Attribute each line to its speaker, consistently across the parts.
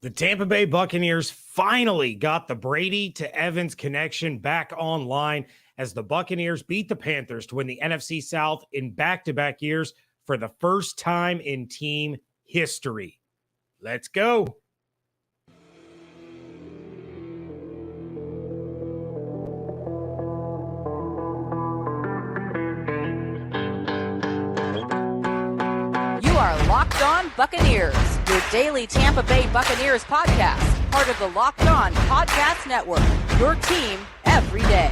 Speaker 1: The Tampa Bay Buccaneers finally got the Brady to Evans connection back online as the Buccaneers beat the Panthers to win the NFC South in back-to-back years for the first time in team history. Let's go.
Speaker 2: You are Locked On Buccaneers, your daily Tampa Bay Buccaneers podcast, part of the Locked On Podcast Network, your team every day.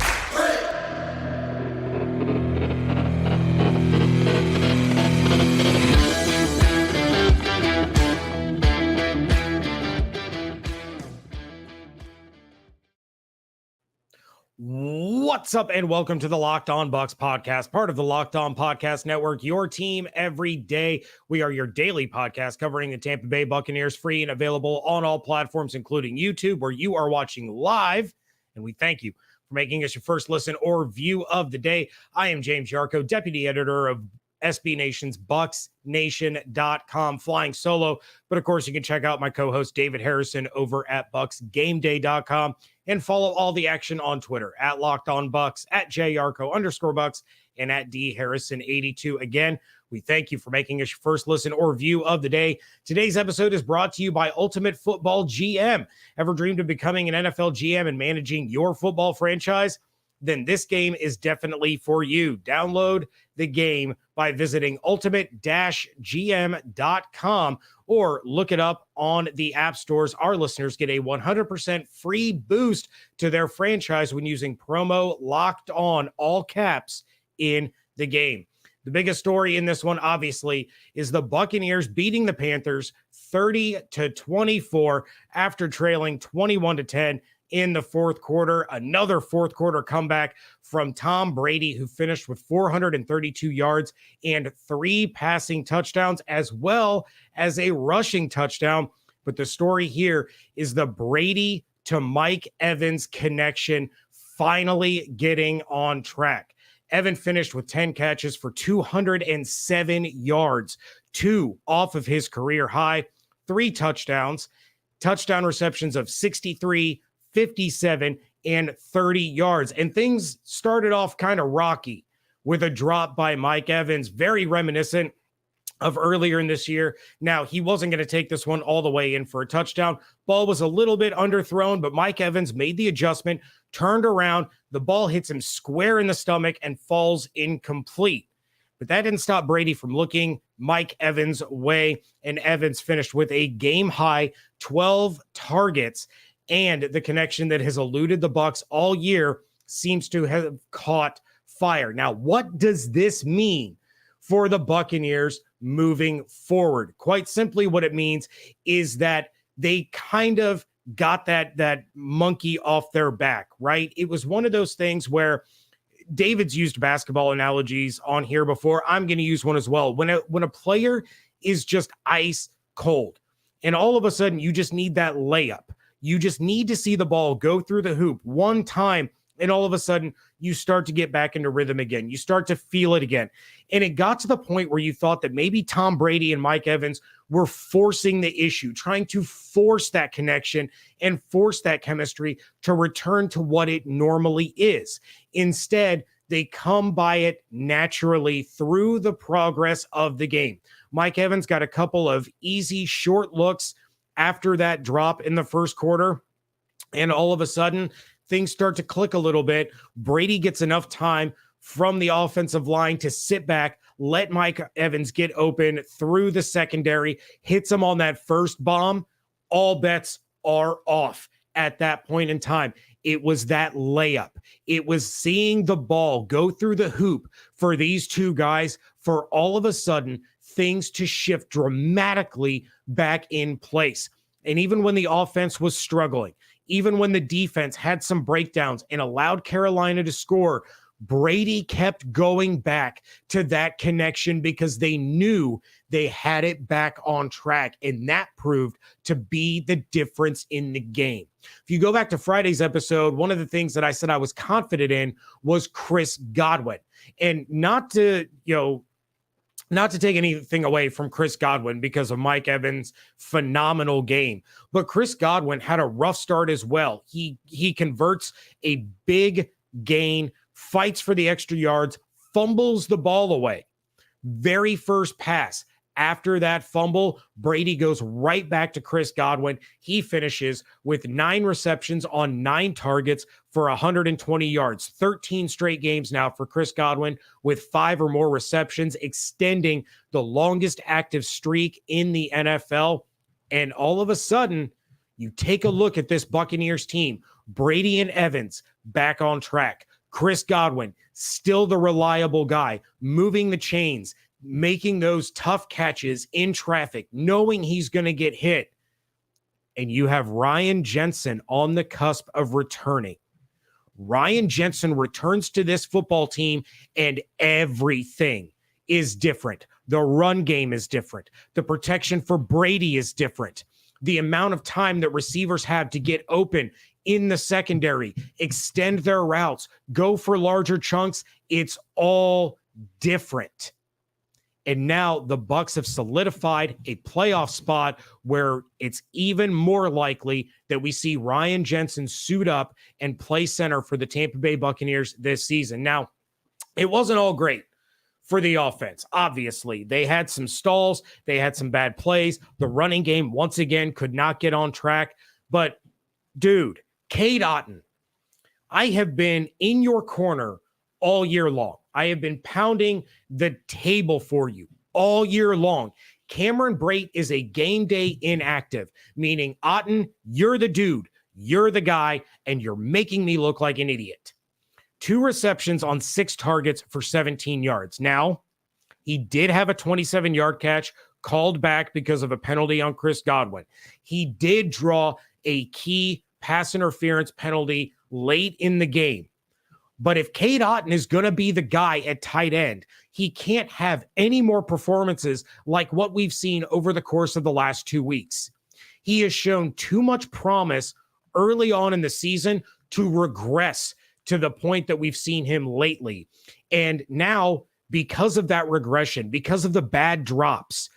Speaker 1: What's up, and welcome to the Locked On Bucs podcast, part of the Locked On Podcast Network, your team every day. We are your daily podcast covering the Tampa Bay Buccaneers, free and available on all platforms, including YouTube, where you are watching live. And we thank you for making us your first listen or view of the day. I am James Yarcho, deputy editor of SB Nation's BucsNation.com, flying solo. But of course, you can check out my co-host David Harrison over at BucsGameDay.com and follow all the action on Twitter at Locked On Bucs, at JYarcho_Bucs, and at DHarrison82. Again, we thank you for making us your first listen or view of the day. Today's episode is brought to you by Ultimate Football GM. Ever dreamed of becoming an NFL GM and managing your football franchise? Then this game is definitely for you. Download the game by visiting ultimate-gm.com or look it up on the app stores. Our listeners get a 100% free boost to their franchise when using promo Locked On, all caps, in the game. The biggest story in this one, obviously, is the Buccaneers beating the Panthers 30-24 after trailing 21-10 in the fourth quarter. Another fourth quarter comeback from Tom Brady, who finished with 432 yards and 3 passing touchdowns, as well as a rushing touchdown. But the story here is the Brady to Mike Evans connection finally getting on track. Evan finished with 10 catches for 207 yards, 2 off of his career high, 3 touchdowns, touchdown receptions of 63, 57, and 30 yards. And things started off kind of rocky with a drop by Mike Evans, very reminiscent of earlier in this year. Now, he wasn't going to take this one all the way in for a touchdown. Ball was a little bit underthrown, but Mike Evans made the adjustment, turned around, the ball hits him square in the stomach and falls incomplete. But that didn't stop Brady from looking Mike Evans' way, and Evans finished with a game-high 12 targets, and the connection that has eluded the Bucs all year seems to have caught fire. Now, what does this mean for the Buccaneers moving forward? Quite simply, what it means is that they kind of got that monkey off their back, right? It was one of those things where David's used basketball analogies on here before. I'm going to use one as well. When a player is just ice cold, and all of a sudden you just need that layup. You just need to see the ball go through the hoop one time, and all of a sudden you start to get back into rhythm again. You start to feel it again. And it got to the point where you thought that maybe Tom Brady and Mike Evans were forcing the issue, trying to force that connection and force that chemistry to return to what it normally is. Instead, they come by it naturally through the progress of the game. Mike Evans got a couple of easy short looks after that drop in the first quarter, and all of a sudden, things start to click a little bit. Brady gets enough time from the offensive line to sit back, let Mike Evans get open through the secondary, hits him on that first bomb. All bets are off at that point in time. It was that layup. It was seeing the ball go through the hoop for these two guys for all of a sudden things to shift dramatically back in place. And even when the offense was struggling, even when the defense had some breakdowns and allowed Carolina to score, Brady kept going back to that connection because they knew they had it back on track, and that proved to be the difference in the game. If you go back to Friday's episode, one of the things that I said I was confident in was Chris Godwin. And not to, not to take anything away from Chris Godwin because of Mike Evans' phenomenal game, but Chris Godwin had a rough start as well. He converts a big gain, fights for the extra yards, fumbles the ball away. Very first pass. After that fumble, Brady goes right back to Chris Godwin. He finishes with 9 receptions on 9 targets for 120 yards. 13 straight games now for Chris Godwin with 5 or more receptions, extending the longest active streak in the NFL. And all of a sudden, you take a look at this Buccaneers team. Brady and Evans back on track. Chris Godwin, still the reliable guy, moving the chains, making those tough catches in traffic, knowing he's going to get hit. And you have Ryan Jensen on the cusp of returning. Ryan Jensen returns to this football team, and everything is different. The run game is different. The protection for Brady is different. The amount of time that receivers have to get open in the secondary, extend their routes, go for larger chunks, it's all different. And now the Bucs have solidified a playoff spot where it's even more likely that we see Ryan Jensen suit up and play center for the Tampa Bay Buccaneers this season. Now, it wasn't all great for the offense. Obviously, they had some stalls. They had some bad plays. The running game, once again, could not get on track. But, dude, Cade Otton, I have been in your corner all year long. I have been pounding the table for you all year long. Cameron Brate is a game day inactive, meaning Otton, you're the dude, you're the guy, and you're making me look like an idiot. 2 receptions on 6 targets for 17 yards. Now, he did have a 27-yard catch called back because of a penalty on Chris Godwin. He did draw a key pass interference penalty late in the game. But if Cade Otton is going to be the guy at tight end, he can't have any more performances like what we've seen over the course of the last 2 weeks. He has shown too much promise early on in the season to regress to the point that we've seen him lately. And now, because of that regression, because of the bad drops,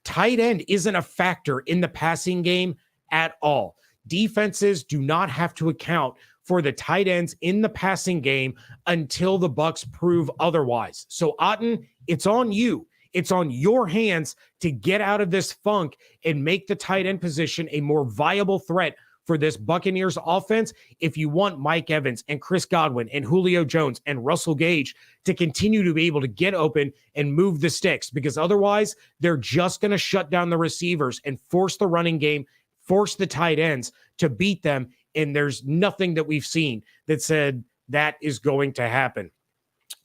Speaker 1: tight end isn't a factor in the passing game at all. Defenses do not have to account for the tight ends in the passing game until the Bucs prove otherwise. So Otton, it's on you. It's on your hands to get out of this funk and make the tight end position a more viable threat for this Buccaneers offense if you want Mike Evans and Chris Godwin and Julio Jones and Russell Gage to continue to be able to get open and move the sticks, because otherwise they're just going to shut down the receivers and force the running game, force the tight ends to beat them. And there's nothing that we've seen that said that is going to happen.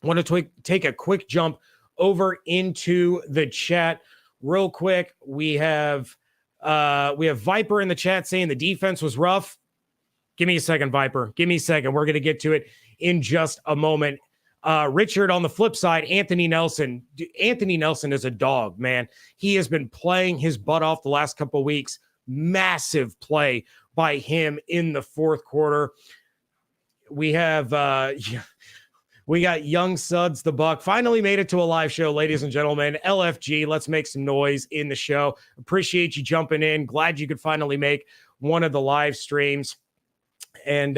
Speaker 1: I want to take a quick jump over into the chat real quick. We have Viper in the chat saying the defense was rough. Give me a second, Viper. Give me a second. We're going to get to it in just a moment. Richard, on the flip side, Anthony Nelson. Anthony Nelson is a dog, man. He has been playing his butt off the last couple of weeks. Massive play by him in the fourth quarter. We have we got Young Suds the Buck. Finally made it to a live show, ladies and gentlemen. LFG, let's make some noise in the show. Appreciate you jumping in. Glad you could finally make one of the live streams. And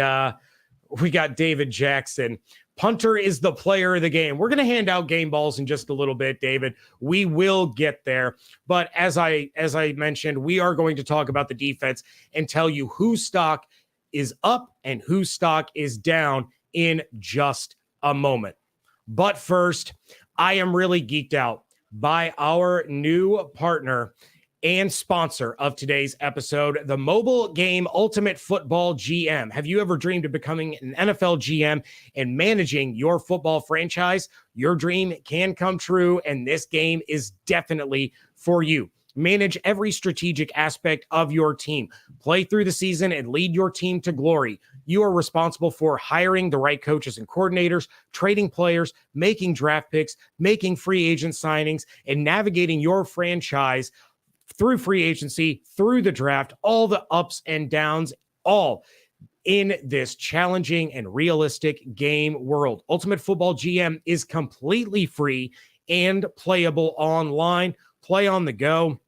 Speaker 1: we got David Jackson. Punter is the player of the game. We're going to hand out game balls in just a little bit, David. We will get there. But as I mentioned, we are going to talk about the defense and tell you whose stock is up and whose stock is down in just a moment. But first, I am really geeked out by our new partner and sponsor of today's episode, the mobile game Ultimate Football GM. Have you ever dreamed of becoming an NFL GM and managing your football franchise? Your dream can come true, and this game is definitely for you. Manage every strategic aspect of your team. Play through the season and lead your team to glory. You are responsible for hiring the right coaches and coordinators, trading players, making draft picks, making free agent signings, and navigating your franchise through free agency, through the draft, all the ups and downs, all in this challenging and realistic game world. Ultimate Football GM is completely free and playable online. Play on the go,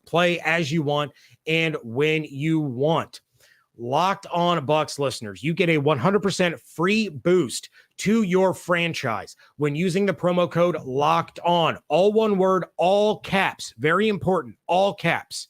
Speaker 1: play as you want and when you want. Locked On Bucs listeners, you get a 100% free boost to your franchise when using the promo code Locked On. All one word, all caps. Very important, all caps.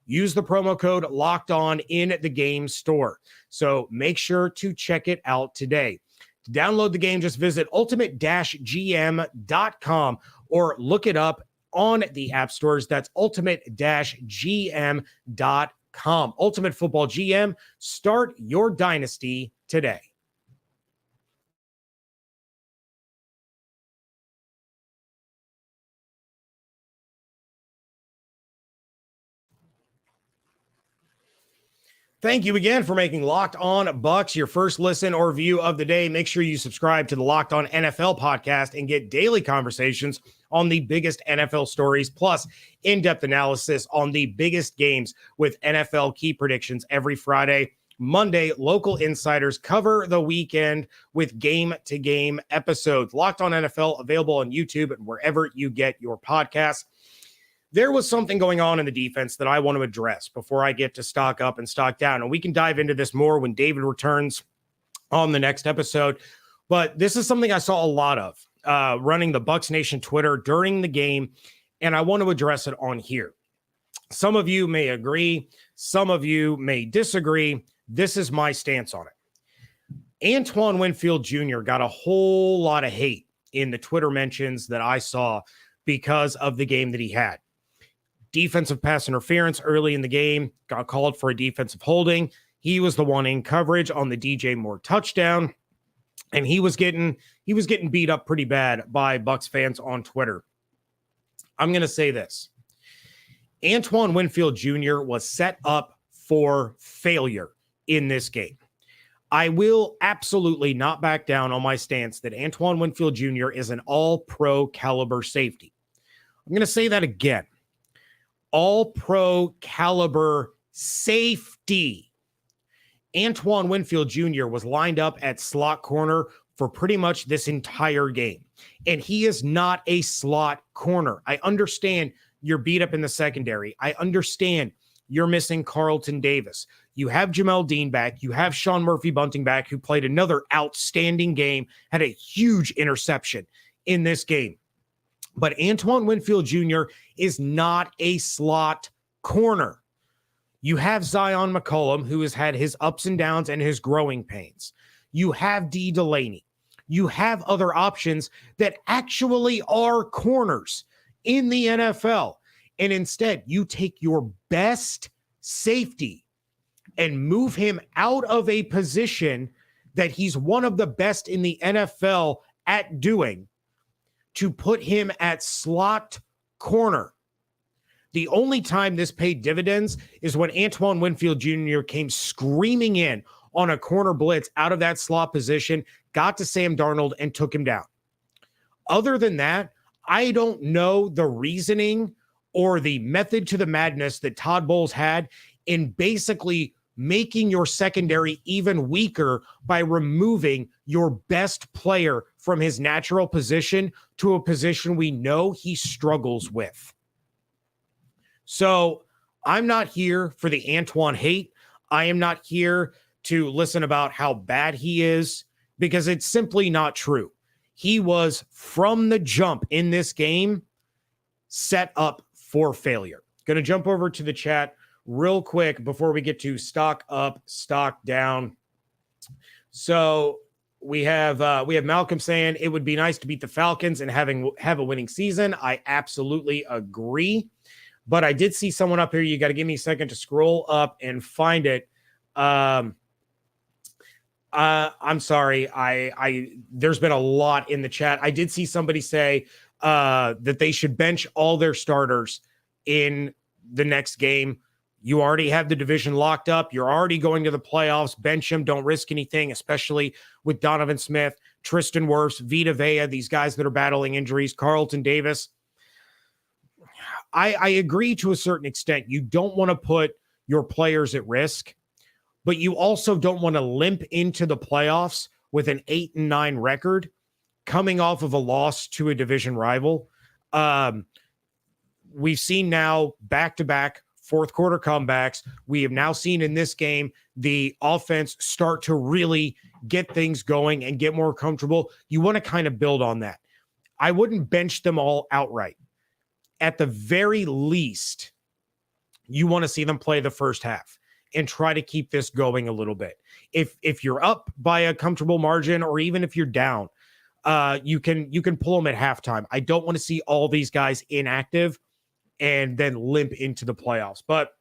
Speaker 1: Use the promo code Locked On in the game store. So make sure to check it out today. To download the game, just visit ultimate-gm.com or look it up on the app stores. That's ultimate-gm.com. Ultimate Football GM. Start your dynasty today. Thank you again for making Locked On Bucs your first listen or view of the day. Make sure you subscribe to the Locked On NFL podcast and get daily conversations on the biggest NFL stories, plus in-depth analysis on the biggest games with NFL key predictions every Friday. Monday, local insiders cover the weekend with game-to-game episodes. Locked On NFL, available on YouTube and wherever you get your podcasts. There was something going on in the defense that I want to address before I get to stock up and stock down. And we can dive into this more when David returns on the next episode. But this is something I saw a lot of running the Bucs Nation Twitter during the game, and I want to address it on here. Some of you may agree. Some of you may disagree. This is my stance on it. Antoine Winfield Jr. got a whole lot of hate in the Twitter mentions that I saw because of the game that he had. Defensive pass interference early in the game, got called for a defensive holding. He was the one in coverage on the DJ Moore touchdown, and he was getting beat up pretty bad by Bucs fans on Twitter. I'm going to say this. Antoine Winfield Jr. was set up for failure in this game. I will absolutely not back down on my stance that Antoine Winfield Jr. is an all-pro caliber safety. I'm going to say that again. All-pro caliber safety. Antoine Winfield Jr. was lined up at slot corner for pretty much this entire game. And he is not a slot corner. I understand you're beat up in the secondary. I understand you're missing Carlton Davis. You have Jamel Dean back. You have Sean Murphy-Bunting back, who played another outstanding game, had a huge interception in this game. But Antoine Winfield Jr. is not a slot corner. You have Zion McCollum, who has had his ups and downs and his growing pains. You have D. Delaney. You have other options that actually are corners in the NFL. And instead, you take your best safety and move him out of a position that he's one of the best in the NFL at doing, to put him at slot corner. The only time this paid dividends is when Antoine Winfield Jr. came screaming in on a corner blitz out of that slot position, got to Sam Darnold, and took him down. Other than that, I don't know the reasoning or the method to the madness that Todd Bowles had in basically making your secondary even weaker by removing your best player from his natural position to a position we know he struggles with. So I'm not here for the Antoine hate. I am not here to listen about how bad he is, because it's simply not true. He was, from the jump in this game, set up for failure. Going to jump over to the chat real quick before we get to stock up, stock down. So we have Malcolm saying it would be nice to beat the Falcons and have a winning season. I absolutely agree. But I did see someone up here. You got to give me a second to scroll up and find it. I'm sorry. There's been a lot in the chat. I did see somebody say that they should bench all their starters in the next game. You already have the division locked up. You're already going to the playoffs. Bench him. Don't risk anything, especially with Donovan Smith, Tristan Wirfs, Vita Vea, these guys that are battling injuries, Carlton Davis. I agree to a certain extent. You don't want to put your players at risk, but you also don't want to limp into the playoffs with an 8-9 record coming off of a loss to a division rival. We've seen now back-to-back fourth quarter comebacks. We have now seen in this game the offense start to really get things going and get more comfortable. You want to kind of build on that. I wouldn't bench them all outright. At the very least, you want to see them play the first half and try to keep this going a little bit. If you're up by a comfortable margin, or even if you're down, you can pull them at halftime. I don't want to see all these guys inactive and then limp into the playoffs. But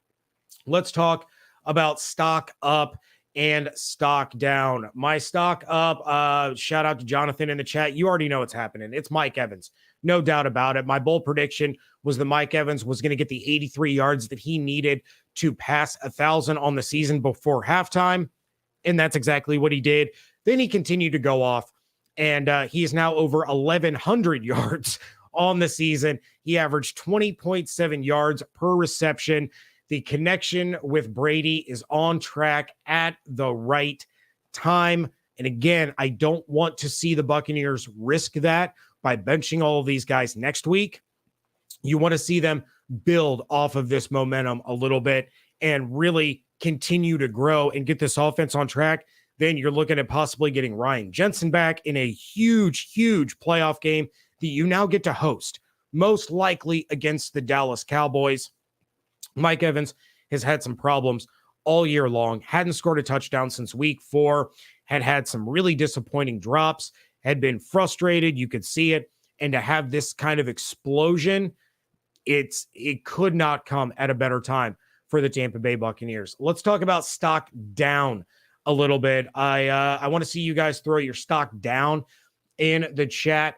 Speaker 1: let's talk about stock up and stock down. My stock up, shout out to Jonathan in the chat. You already know what's happening. It's Mike Evans. No doubt about it. My bold prediction was that Mike Evans was going to get the 83 yards that he needed to pass 1,000 on the season before halftime. And that's exactly what he did. Then he continued to go off, and he is now over 1,100 yards on the season. He averaged 20.7 yards per reception. The connection with Brady is on track at the right time. And again, I don't want to see the Buccaneers risk that by benching all of these guys next week. You want to see them build off of this momentum a little bit and really continue to grow and get this offense on track. Then you're looking at possibly getting Ryan Jensen back in a huge, huge playoff game that you now get to host, most likely against the Dallas Cowboys. Mike Evans has had some problems all year long, hadn't scored a touchdown since week 4, had some really disappointing drops, had been frustrated. You could see it. And to have this kind of explosion, it could not come at a better time for the Tampa Bay Buccaneers. Let's talk about stock down a little bit. I want to see you guys throw your stock down in the chat.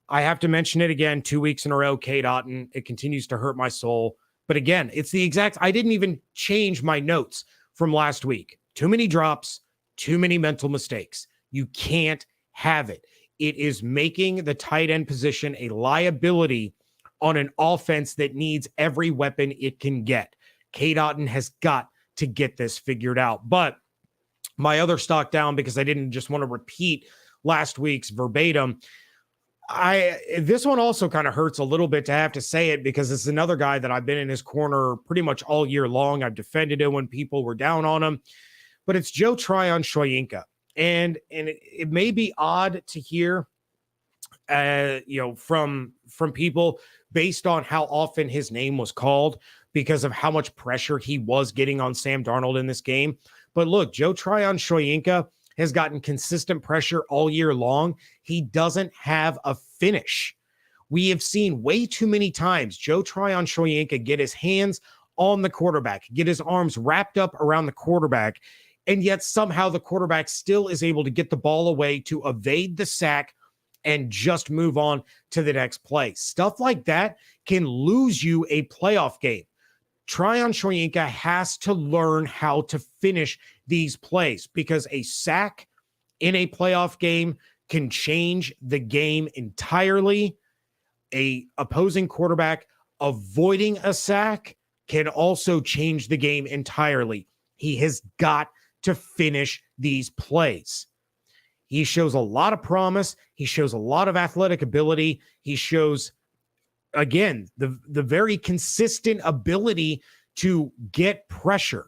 Speaker 1: I have to mention it again, 2 weeks in a row, Kate Otten. It continues to hurt my soul. But again, it's the exact, I didn't even change my notes from last week. Too many drops, too many mental mistakes. You can't have it. It is making the tight end position a liability on an offense that needs every weapon it can get. Kate Otten has got to get this figured out. But my other stock down, because I didn't just want to repeat last week's verbatim, this one also kind of hurts a little bit to have to say it, because it's another guy that I've been in his corner pretty much all year long. I've defended him when people were down on him, but it's Joe Tryon-Shoyinka. And it may be odd to hear, from people based on how often his name was called because of how much pressure he was getting on Sam Darnold in this game. But look, Joe Tryon-Shoyinka has gotten consistent pressure all year long. He doesn't have a finish. We have seen way too many times Joe Tryon-Shoyinka get his hands on the quarterback, get his arms wrapped up around the quarterback, and yet somehow the quarterback still is able to get the ball away to evade the sack and just move on to the next play. Stuff like that can lose you a playoff game. Tryon-Shoyinka has to learn how to finish these plays, because a sack in a playoff game can change the game entirely. A opposing quarterback avoiding a sack can also change the game entirely. He has got to finish these plays. He shows a lot of promise. He shows a lot of athletic ability. He shows, again, the very consistent ability to get pressure,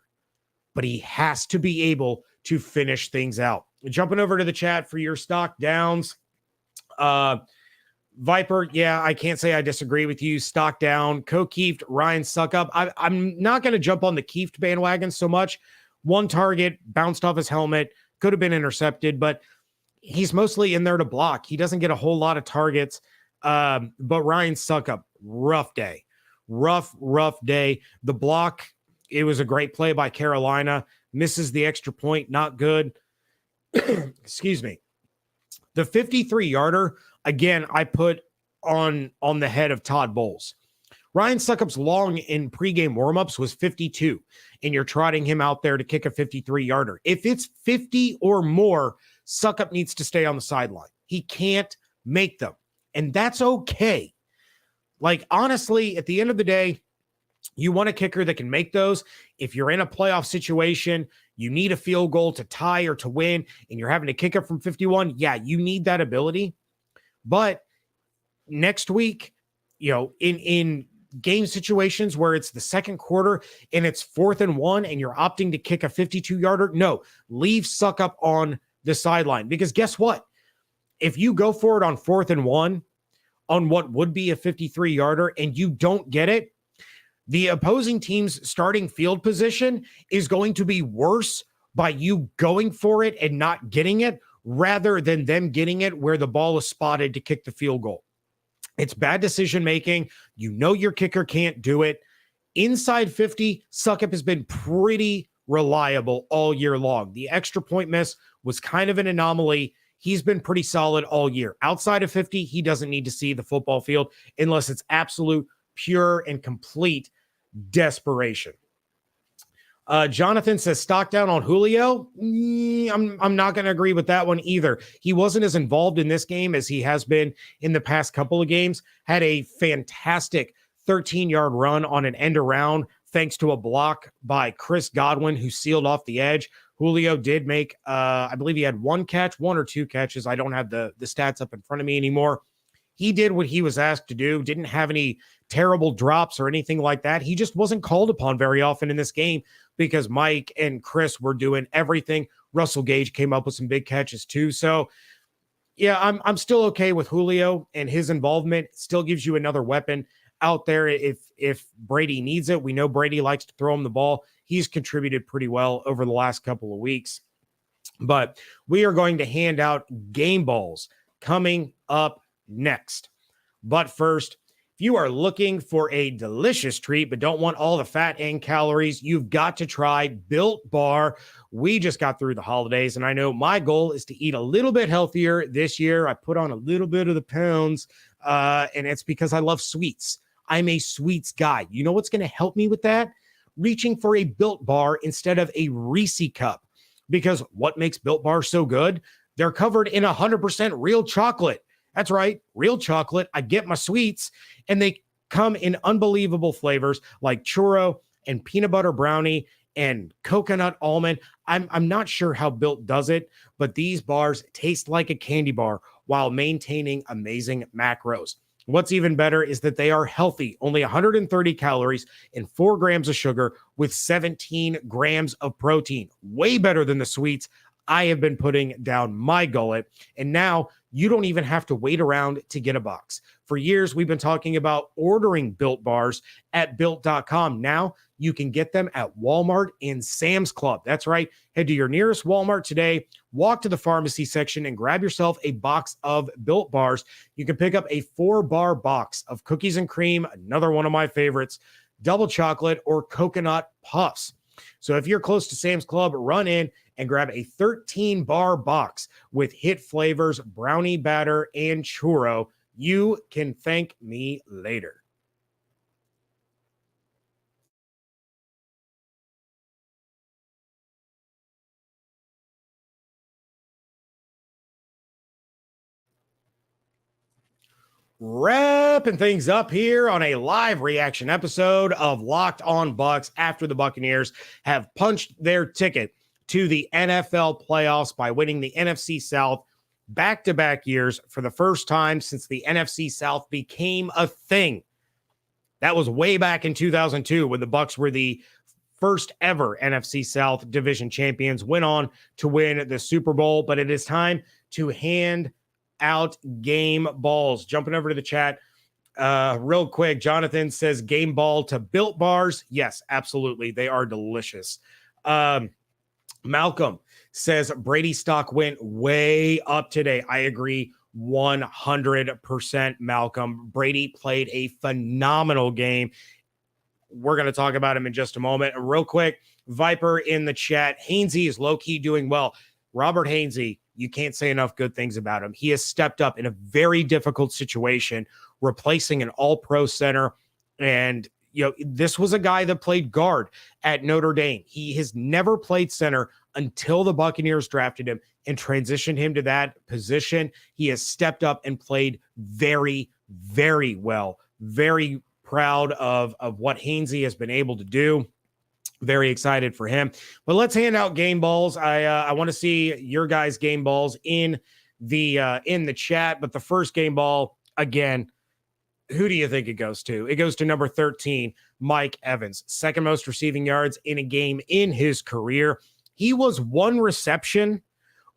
Speaker 1: but he has to be able to finish things out. Jumping over to the chat for your stock downs. Viper, yeah, I can't say I disagree with you. Stock down. Co-Keefed, Ryan Suckup. I'm not going to jump on the Keefed bandwagon so much. One target, bounced off his helmet, could have been intercepted, but he's mostly in there to block. He doesn't get a whole lot of targets. But Ryan Suckup, rough day. Rough day. The block, it was a great play by Carolina. Misses the extra point, not good. Excuse me. The 53-yarder, again, I put on the head of Todd Bowles. Ryan Succup's long in pregame warmups was 52, and you're trotting him out there to kick a 53-yarder. If it's 50 or more, Succup needs to stay on the sideline. He can't make them, and that's okay. Like, honestly, at the end of the day, you want a kicker that can make those. If you're in a playoff situation, you need a field goal to tie or to win, and you're having to kick it from 51, yeah, you need that ability. But next week, in game situations where it's the second quarter and it's 4th and 1 and you're opting to kick a 52-yarder, no, leave Succop on the sideline. Because guess what? If you go for it on 4th and 1 on what would be a 53-yarder and you don't get it, the opposing team's starting field position is going to be worse by you going for it and not getting it rather than them getting it where the ball is spotted to kick the field goal. It's bad decision-making. Your kicker can't do it. Inside 50, Succop has been pretty reliable all year long. The extra point miss was kind of an anomaly. He's been pretty solid all year. Outside of 50, he doesn't need to see the football field unless it's absolute, pure, and complete desperation. Jonathan says stock down on Julio. I'm not going to agree with that one either. He wasn't as involved in this game as he has been in the past couple of games. Had a fantastic 13-yard run on an end around thanks to a block by Chris Godwin, who sealed off the edge. Julio did make, I believe he had one or two catches. I don't have the stats up in front of me anymore. He did what he was asked to do, didn't have any terrible drops or anything like that. He just wasn't called upon very often in this game because Mike and Chris were doing everything. Russell Gage came up with some big catches too. So yeah, I'm still okay with Julio and his involvement. Still gives you another weapon out there if Brady needs it. We know Brady likes to throw him the ball. He's contributed pretty well over the last couple of weeks. But we are going to hand out game balls coming up next. But first, if you are looking for a delicious treat but don't want all the fat and calories, you've got to try Built Bar. We just got through the holidays, and I know my goal is to eat a little bit healthier this year. I put on a little bit of the pounds, and it's because I love sweets. I'm a sweets guy. You know what's going to help me with that? Reaching for a Built Bar instead of a Reese cup. Because what makes Built Bar so good? They're covered in 100% real chocolate. That's right, real chocolate. I get my sweets, and they come in unbelievable flavors like churro and peanut butter brownie and coconut almond. I'm not sure how Built does it, but these bars taste like a candy bar while maintaining amazing macros. What's even better is that they are healthy, only 130 calories and 4 grams of sugar with 17 grams of protein. Way better than the sweets I have been putting down my gullet. And now you don't even have to wait around to get a box. For years, we've been talking about ordering Built Bars at Built.com. Now you can get them at Walmart and Sam's Club. That's right. Head to your nearest Walmart today, walk to the pharmacy section, and grab yourself a box of Built Bars. You can pick up a 4-bar box of cookies and cream, another one of my favorites, double chocolate, or coconut puffs. So if you're close to Sam's Club, run in and grab a 13-bar box with hit flavors, brownie batter, and churro. You can thank me later. Wrapping things up here on a live reaction episode of Locked On Bucs after the Buccaneers have punched their ticket to the NFL playoffs by winning the NFC South back-to-back years for the first time since the NFC South became a thing. That was way back in 2002 when the Bucs were the first ever NFC South division champions, went on to win the Super Bowl. But it is time to hand out game balls. Jumping over to the chat real quick. Jonathan says game ball to Built Bars. Yes, absolutely. They are delicious. Malcolm says Brady stock went way up today. I agree 100%, Malcolm. Brady played a phenomenal game. We're going to talk about him in just a moment. Real quick, Viper in the chat. Hainsey is low-key doing well. Robert Hainsey, you can't say enough good things about him. He has stepped up in a very difficult situation, replacing an all-pro center. And, this was a guy that played guard at Notre Dame. He has never played center until the Buccaneers drafted him and transitioned him to that position. He has stepped up and played very, very well. Very proud of what Hainsey has been able to do. Very excited for him. But let's hand out game balls. I want to see your guys' game balls in in the chat. But the first game ball, again, who do you think it goes to? It goes to number 13, Mike Evans, second most receiving yards in a game in his career. He was one reception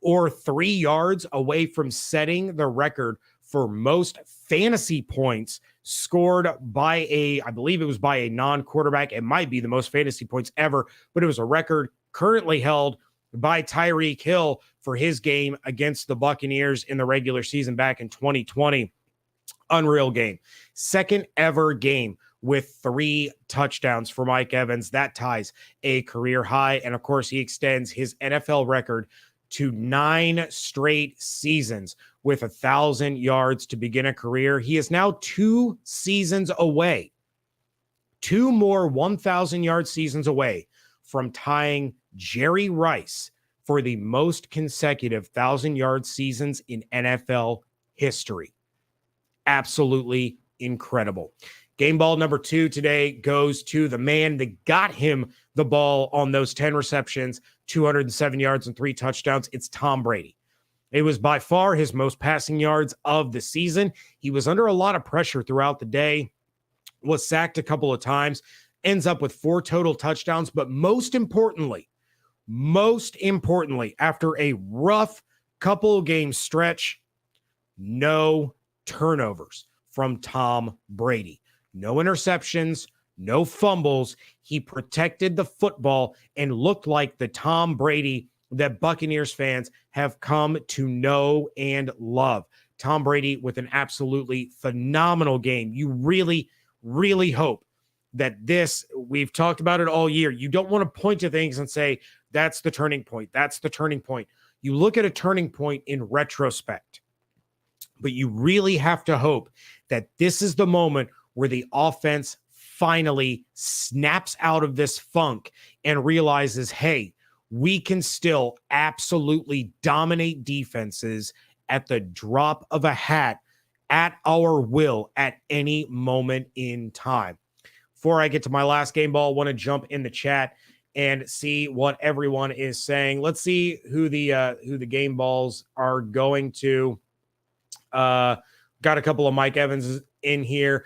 Speaker 1: or 3 yards away from setting the record for most fantasy points scored by I believe it was by a non-quarterback. It might be the most fantasy points ever, but it was a record currently held by Tyreek Hill for his game against the Buccaneers in the regular season back in 2020. Unreal game. Second ever game with 3 touchdowns for Mike Evans. That ties a career high. And of course, he extends his NFL record to 9 straight seasons with 1,000 yards to begin a career. He is now 2 seasons away, 2 more 1,000-yard seasons away from tying Jerry Rice for the most consecutive 1,000-yard seasons in NFL history. Absolutely incredible. Game ball number 2 today goes to the man that got him the ball on those 10 receptions, 207 yards and 3 touchdowns. It's Tom Brady. It was by far his most passing yards of the season. He was under a lot of pressure throughout the day, was sacked a couple of times, ends up with 4 total touchdowns. But most importantly, after a rough couple game stretch, no turnovers from Tom Brady. No interceptions, no fumbles. He protected the football and looked like the Tom Brady that Buccaneers fans have come to know and love. Tom Brady with an absolutely phenomenal game. You really, really hope that we've talked about it all year. You don't want to point to things and say, that's the turning point. That's the turning point. You look at a turning point in retrospect, but you really have to hope that this is the moment where the offense finally snaps out of this funk and realizes, hey, we can still absolutely dominate defenses at the drop of a hat at our will at any moment in time. Before I get to my last game ball, I want to jump in the chat and see what everyone is saying. Let's see who the game balls are going to. Got a couple of Mike Evans in here.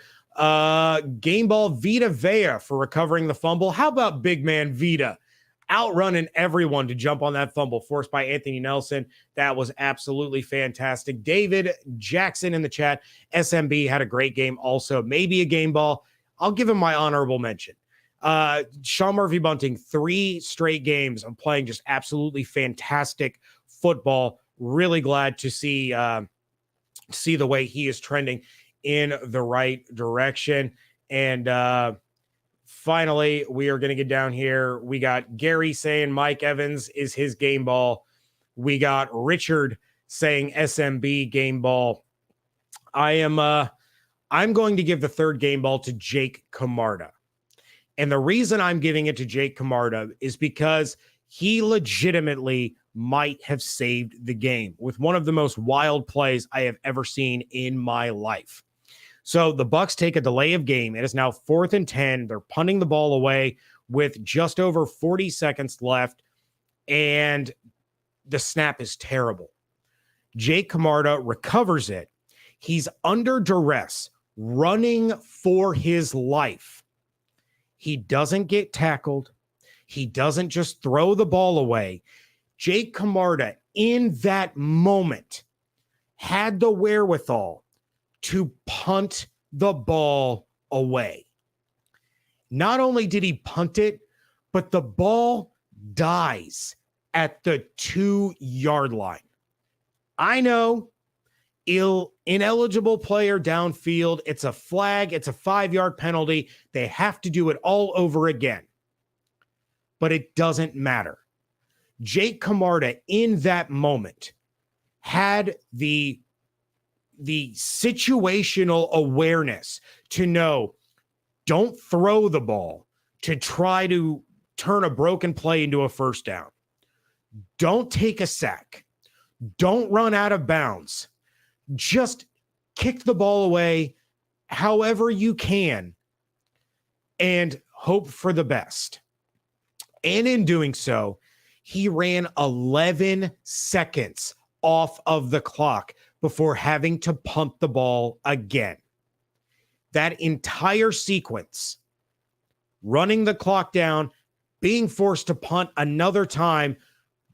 Speaker 1: Game ball Vita Vea for recovering the fumble. How about big man Vita outrunning everyone to jump on that fumble forced by Anthony Nelson? That was absolutely fantastic. David Jackson in the chat. SMB had a great game also. Maybe a game ball. I'll give him my honorable mention. Sean Murphy-Bunting, 3 straight games of playing just absolutely fantastic football. Really glad to see the way he is trending in the right direction. And finally, we are going to get down here. We got Gary saying Mike Evans is his game ball. We got Richard saying SMB game ball. I'm going to give the third game ball to Jake Camarda. And the reason I'm giving it to Jake Camarda is because he legitimately might have saved the game with one of the most wild plays I have ever seen in my life. So the Bucs take a delay of game. It is now 4th and 10. They're punting the ball away with just over 40 seconds left, and the snap is terrible. Jake Camarda recovers it. He's under duress, running for his life. He doesn't get tackled. He doesn't just throw the ball away. Jake Camarda, in that moment, had the wherewithal to punt the ball away. Not only did he punt it, but the ball dies at the 2-yard line. I know, ineligible player downfield. It's a flag. It's a 5-yard penalty. They have to do it all over again. But it doesn't matter. Jake Camarda, in that moment, had the situational awareness to know, don't throw the ball to try to turn a broken play into a first down. Don't take a sack. Don't run out of bounds. Just kick the ball away however you can and hope for the best. And in doing so, he ran 11 seconds off of the clock before having to punt the ball again. That entire sequence, running the clock down, being forced to punt another time,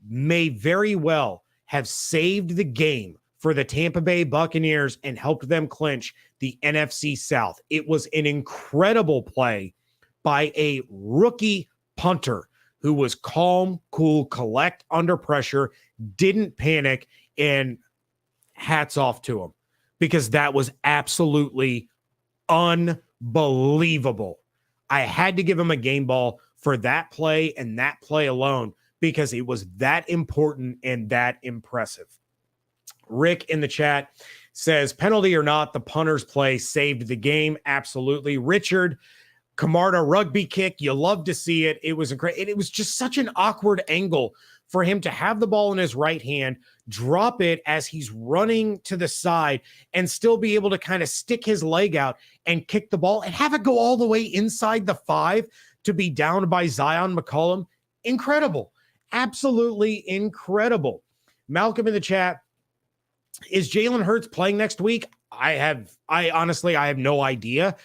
Speaker 1: may very well have saved the game for the Tampa Bay Buccaneers and helped them clinch the NFC South. It was an incredible play by a rookie punter who was calm, cool, collect under pressure, didn't panic, and hats off to him, because that was absolutely unbelievable. I had to give him a game ball for that play and that play alone, because it was that important and that impressive. Rick in the chat says, penalty or not, the punter's play saved the game. Absolutely. Richard, Camarda rugby kick. You love to see it. It was incredible. It was just such an awkward angle for him to have the ball in his right hand, drop it as he's running to the side, and still be able to kind of stick his leg out and kick the ball and have it go all the way inside the 5 to be downed by Zion McCollum. Incredible. Absolutely incredible. Malcolm in the chat, is Jalen Hurts playing next week? I honestly have no idea.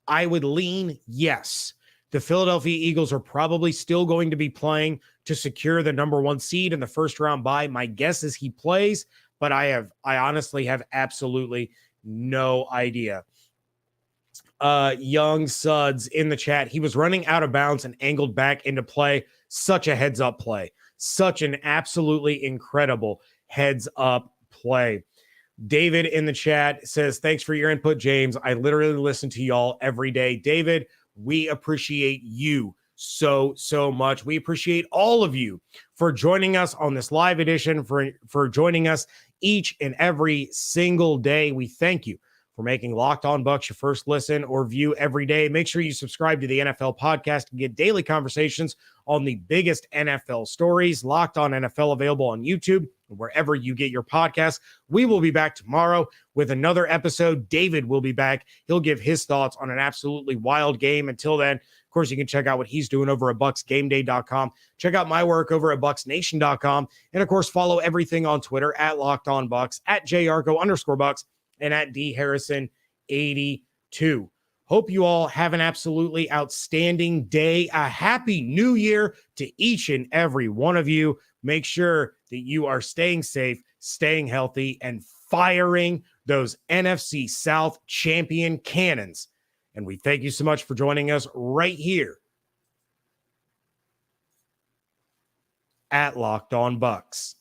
Speaker 1: I would lean yes. The Philadelphia Eagles are probably still going to be playing to secure the number 1 seed in the first round bye. My guess is he plays, but I honestly have absolutely no idea. Young Suds in the chat, he was running out of bounds and angled back into play. Such a heads up play. Such an absolutely incredible heads up play. David in the chat says, thanks for your input, James. I literally listen to y'all every day. David, we appreciate you so much. We appreciate all of you for joining us on this live edition, for joining us each and every single day. We thank you for making Locked On Bucs your first listen or view every day. Make sure you subscribe to the NFL podcast and get daily conversations on the biggest NFL stories. Locked On NFL available on YouTube, wherever you get your podcasts. We will be back tomorrow with another episode. David will be back. He'll give his thoughts on an absolutely wild game. Until then, of course, you can check out what he's doing over at BucsGameDay.com. Check out my work over at BucsNation.com. And, of course, follow everything on Twitter at Locked On Bucs, at JYarko_Bucs, and at DHarrison82. Hope you all have an absolutely outstanding day. A happy new year to each and every one of you. Make sure that you are staying safe, staying healthy, and firing those NFC South champion cannons. And we thank you so much for joining us right here at Locked On Bucs.